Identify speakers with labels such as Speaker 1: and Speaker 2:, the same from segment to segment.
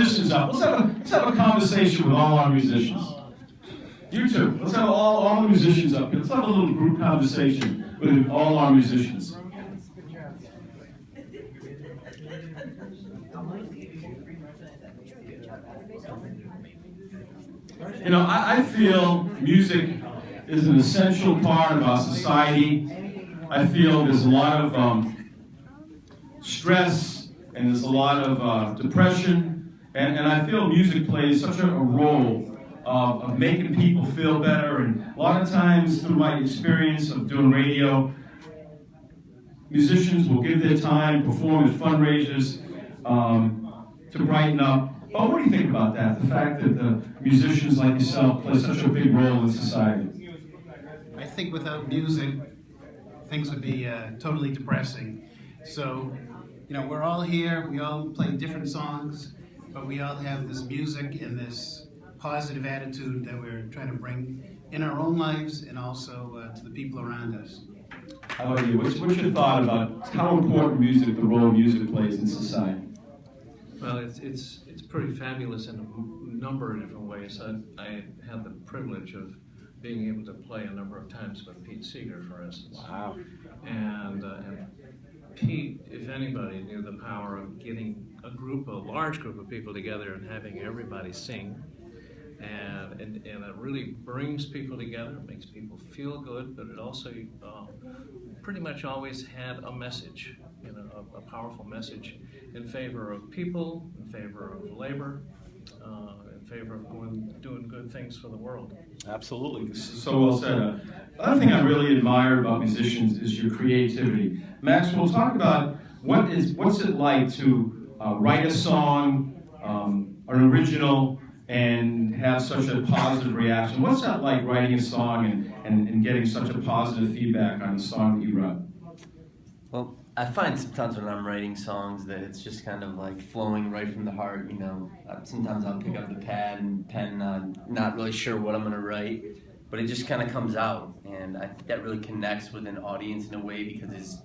Speaker 1: musicians up. Let's have a conversation with all our musicians. You too. Let's have all the musicians up here. Let's have a little group conversation with all our musicians. You know, I feel music is an essential part of our society. I feel there's a lot of stress and there's a lot of depression, and I feel music plays such a role of making people feel better. And a lot of times, through my experience of doing radio, musicians will give their time, perform at fundraisers to brighten up. Oh, what do you think about that? The fact that the musicians like yourself play such a big role in society.
Speaker 2: I think without music, things would be totally depressing. So, you know, we're all here, we all play different songs, but we all have this music and this positive attitude that we're trying to bring in our own lives and also to the people around us.
Speaker 1: How about you? What's your thought about how important music, the role music plays in society?
Speaker 3: Well, it's pretty fabulous in a number of different ways. I had the privilege of being able to play a number of times with Pete Seeger, for instance.
Speaker 1: Wow.
Speaker 3: And Pete, if anybody, knew the power of getting a large group of people together and having everybody sing. And it really brings people together, it makes people feel good, but it also pretty much always had a message, you know, a powerful message in favor of people, in favor of labor, in favor of doing good things for the world.
Speaker 1: Absolutely. So well said. Another thing I really admire about musicians is your creativity. Max, we'll talk about what's it like to write a song, an original, and have such a positive reaction. What's that like, writing a song and getting such a positive feedback on the song that you wrote?
Speaker 4: Well, I find sometimes when I'm writing songs that it's just kind of like flowing right from the heart, you know. Sometimes I'll pick up the pad and pen, not really sure what I'm going to write, but it just kind of comes out. And I think that really connects with an audience in a way because it's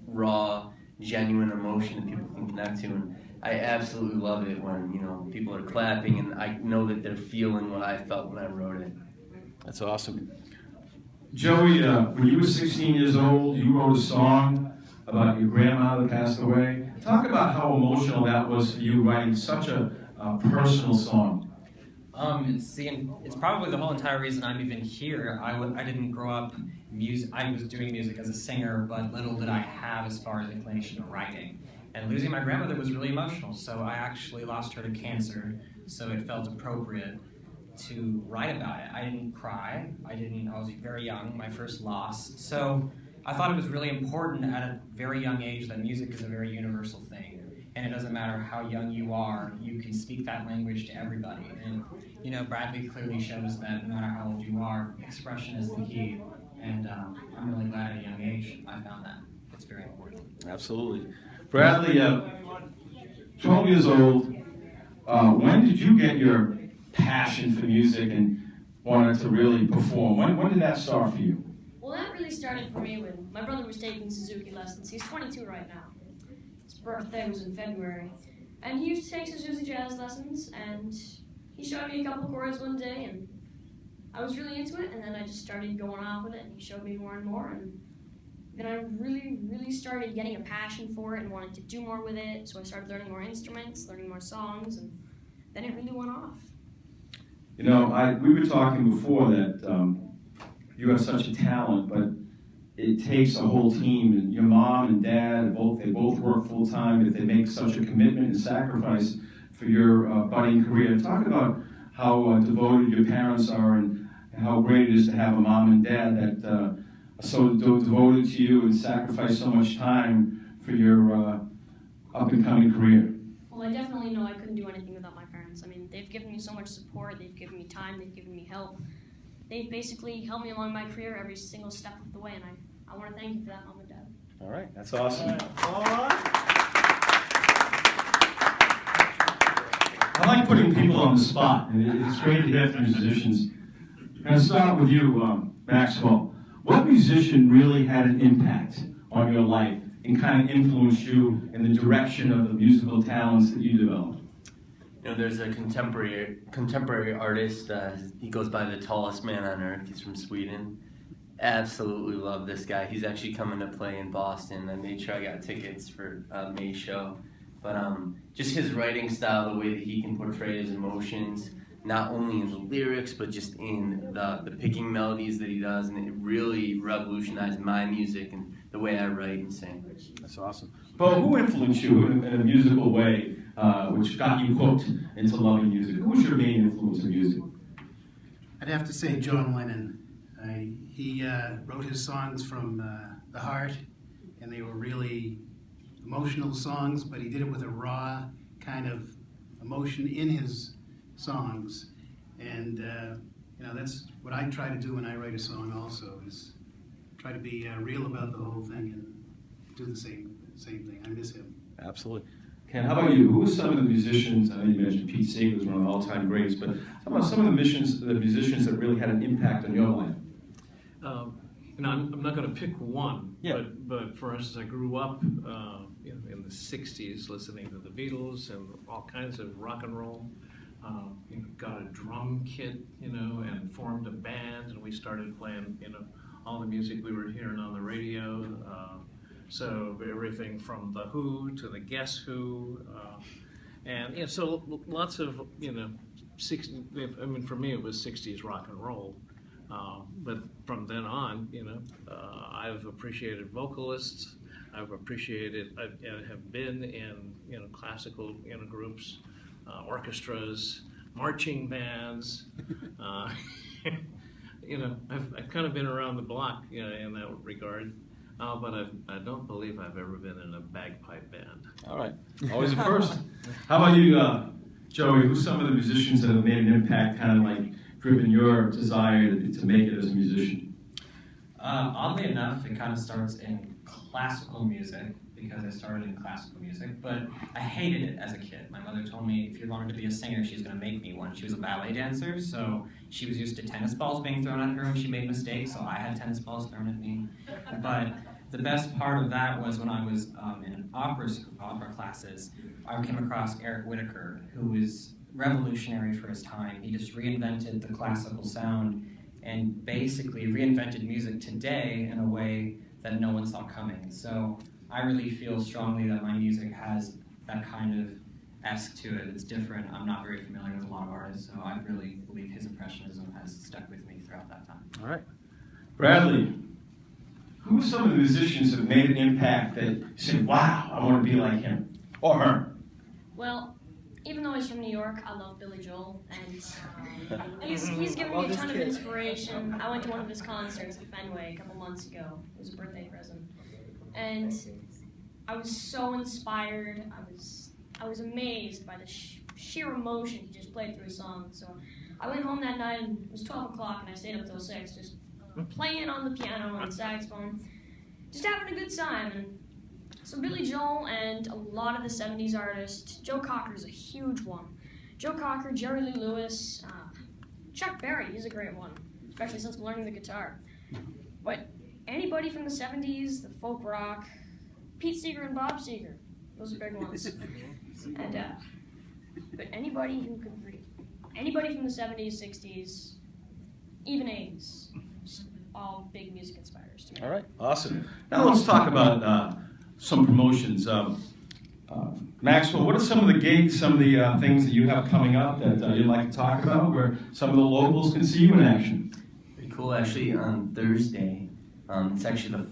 Speaker 4: raw, genuine emotion that people can connect to. And I absolutely love it when, you know, people are clapping and I know that they're feeling what I felt when I wrote it.
Speaker 1: That's awesome. Joey, when you were 16 years old, you wrote a song about your grandma that passed away. Talk about how emotional that was for you, writing such a personal song.
Speaker 5: It's probably the whole entire reason I'm even here. I didn't grow up I was doing music as a singer, but little did I have as far as inclination of writing. And losing my grandmother was really emotional, so I actually lost her to cancer, so it felt appropriate to write about it. I didn't cry. I was very young, my first loss. So I thought it was really important at a very young age that music is a very universal thing. And it doesn't matter how young you are, you can speak that language to everybody. And, you know, Bradley clearly shows that no matter how old you are, expression is the key. And I'm really glad at a young age I found that. It's very important.
Speaker 1: Absolutely. Bradley, 12 years old, when did you get your passion for music and wanted to really perform? When did that start for you?
Speaker 6: Well, that really started for me when my brother was taking Suzuki lessons. He's 22 right now. His birthday was in February. And he used to take Suzuki jazz lessons, and he showed me a couple chords one day, and I was really into it, and then I just started going off with it, and he showed me more and more, and then I really, really started getting a passion for it and wanting to do more with it, so I started learning more instruments, learning more songs, and then it really went off.
Speaker 1: You know, we were talking before that you have such a talent, but it takes a whole team, and your mom and dad, they both work full-time, but they make such a commitment and sacrifice for your budding career. Talk about how devoted your parents are and how great it is to have a mom and dad that are so devoted to you and sacrifice so much time for your up-and-coming career.
Speaker 6: Well, I definitely know I couldn't do anything without my parents. I mean, they've given me so much support, they've given me time, they've given me help. They've basically helped me along my career every single step of the way, and I want to thank you for that, Mom and Dad.
Speaker 1: All right, that's awesome.
Speaker 2: All right.
Speaker 1: I like putting people on the spot, and it's great to hear from musicians. I'm going to start with you, Maxwell. What musician really had an impact on your life and kind of influenced you in the direction of the musical talents that you developed?
Speaker 4: You know, there's a contemporary artist. He goes by the tallest man on earth. He's from Sweden. Absolutely love this guy. He's actually coming to play in Boston. I made sure I got tickets for May's show. But just his writing style, the way that he can portray his emotions, not only in the lyrics, but just in the picking melodies that he does, and it really revolutionized my music and the way I write and sing.
Speaker 1: That's awesome. Bo, who influenced you in a musical way, which got you hooked into loving music? Who was your main influence in music?
Speaker 2: I'd have to say John Lennon. He wrote his songs from the heart, and they were really emotional songs, but he did it with a raw kind of emotion in his songs. And you know, that's what I try to do when I write a song also, is try to be real about the whole thing and do the same thing. I miss him.
Speaker 1: Absolutely. Ken, how about you? Who are some of the musicians, I know you mentioned Pete Seeger was one of the all-time greats, but how about some of the musicians that really had an impact on your life?
Speaker 3: You know, I'm not going to pick one,
Speaker 1: Yeah.
Speaker 3: but for instance, I grew up in the 60s listening to the Beatles and all kinds of rock and roll. Got a drum kit, and formed a band, and we started playing, all the music we were hearing on the radio. So everything from The Who to the Guess Who, and so lots of, 60, I mean, for me it was 60s rock and roll. But from then on, I've appreciated vocalists. I've appreciated, I have been in, classical, groups, orchestras, marching bands. I've kind of been around the block, in that regard. But I don't believe I've ever been in a bagpipe band.
Speaker 1: All right, always a first. How about you, Joey? Who's some of the musicians that have made an impact, kind of like driven your desire to make it as a musician?
Speaker 5: Oddly enough, it kind of starts in classical music, because I started in classical music, but I hated it as a kid. My mother told me if you wanted to be a singer, she's going to make me one. She was a ballet dancer, so she was used to tennis balls being thrown at her when she made mistakes, so I had tennis balls thrown at me. But the best part of that was when I was in opera classes, I came across Eric Whitacre, who was revolutionary for his time. He just reinvented the classical sound and basically reinvented music today in a way that no one saw coming. So I really feel strongly that my music has that kind of esque to it. It's different. I'm not very familiar with a lot of artists, so I really believe his impressionism has stuck with me throughout that time.
Speaker 1: All right. Bradley, who are some of the musicians that have made an impact that you said, wow, I want to be like him or her?
Speaker 6: Well, even though he's from New York, I love Billy Joel, and he's given me a ton of inspiration. I went to one of his concerts at Fenway a couple months ago. It was a birthday present. And I was so inspired. I was amazed by the sheer emotion he just played through his song. So I went home that night, and it was 12 o'clock, and I stayed up till 6, just playing on the piano and saxophone, just having a good time. And so Billy Joel and a lot of the 70s artists, Joe Cocker's a huge one. Joe Cocker, Jerry Lee Lewis, Chuck Berry, he's a great one, especially since I'm learning the guitar. But anybody from the 70s, the folk rock, Pete Seeger and Bob Seger, those are big ones. And but anybody who could read, anybody from the 70s, 60s, even 80s, just all big music inspirers to me.
Speaker 1: All right, awesome. Now let's talk about some promotions. Maxwell, what are some of the gigs, some of the things that you have coming up that you'd like to talk about, where some of the locals can see you in action?
Speaker 4: Pretty cool, actually, on Thursday. It's actually the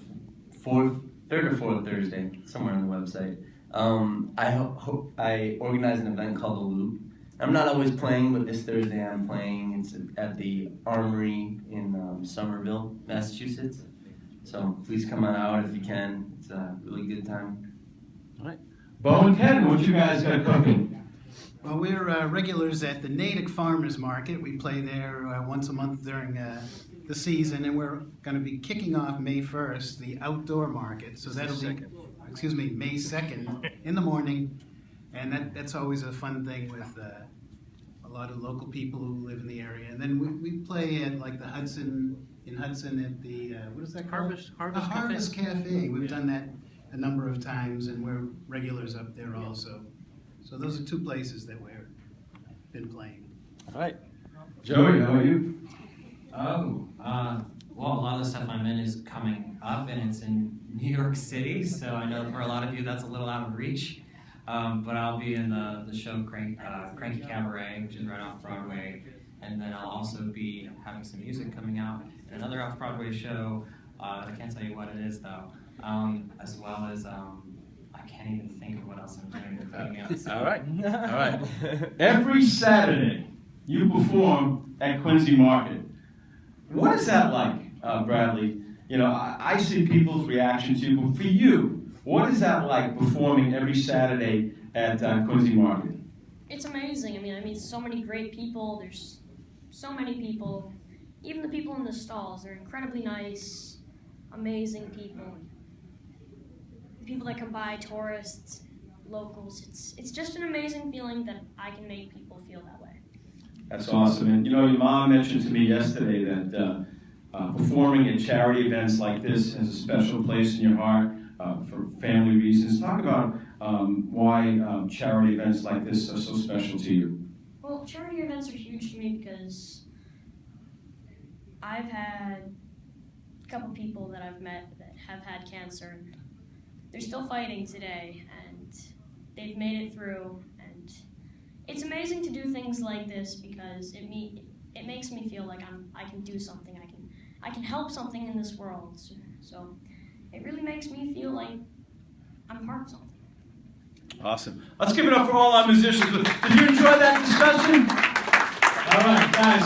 Speaker 4: third or fourth Thursday, somewhere on the website. I organize an event called The Loop. I'm not always playing, but this Thursday I'm playing. It's at the Armory in Somerville, Massachusetts. So please come on out if you can. It's a really good time.
Speaker 1: All right. Bo and Ken, what you guys got cooking?
Speaker 2: Well, we're regulars at the Natick Farmers Market. We play there once a month during the season, and we're going to be kicking off May 1st, the outdoor market. So that'll be, May 2nd in the morning, and that's always a fun thing with a lot of local people who live in the area. And then we play at like the Hudson at the what is that called? Harvest Cafe. We've done that a number of times, and we're regulars up there also. So those are two places that we're been playing.
Speaker 1: All right. Joey, how are you?
Speaker 5: Well, a lot of the stuff I'm in is coming up, and it's in New York City, so I know for a lot of you that's a little out of reach. But I'll be in the show Cranky Cabaret, which is right off Broadway, and then I'll also be having some music coming out in another off-Broadway show. I can't tell you what it is, though, as well as I can't even think of what else I'm doing. Coming out, so.
Speaker 1: All right. Every Saturday, you perform at Quincy Market. What is that like, Bradley? You know, I see people's reaction to you, but for you, what is that like performing every Saturday at Quincy Market?
Speaker 6: It's amazing. I meet so many great people. There's so many people. Even the people in the stalls, they're incredibly nice, amazing people. The people that come by, tourists, locals. It's just an amazing feeling that I can make people feel that way.
Speaker 1: That's awesome. And you know, your mom mentioned to me yesterday that performing at charity events like this has a special place in your heart for family reasons. Talk about why charity events like this are so special to you.
Speaker 6: Well, charity events are huge to me because I've had a couple people that I've met that have had cancer. And they're still fighting today, and they've made it through. And it's amazing to do things like this because it makes me feel like I can do something. I can help something in this world. So it really makes me feel like I'm part of something.
Speaker 1: Awesome. Let's give it up for all our musicians. Did you enjoy that discussion? All right, guys.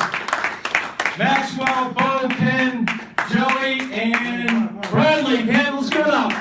Speaker 1: Maxwell, Bo, Ken, Joey, and Bradley. Let's give it up.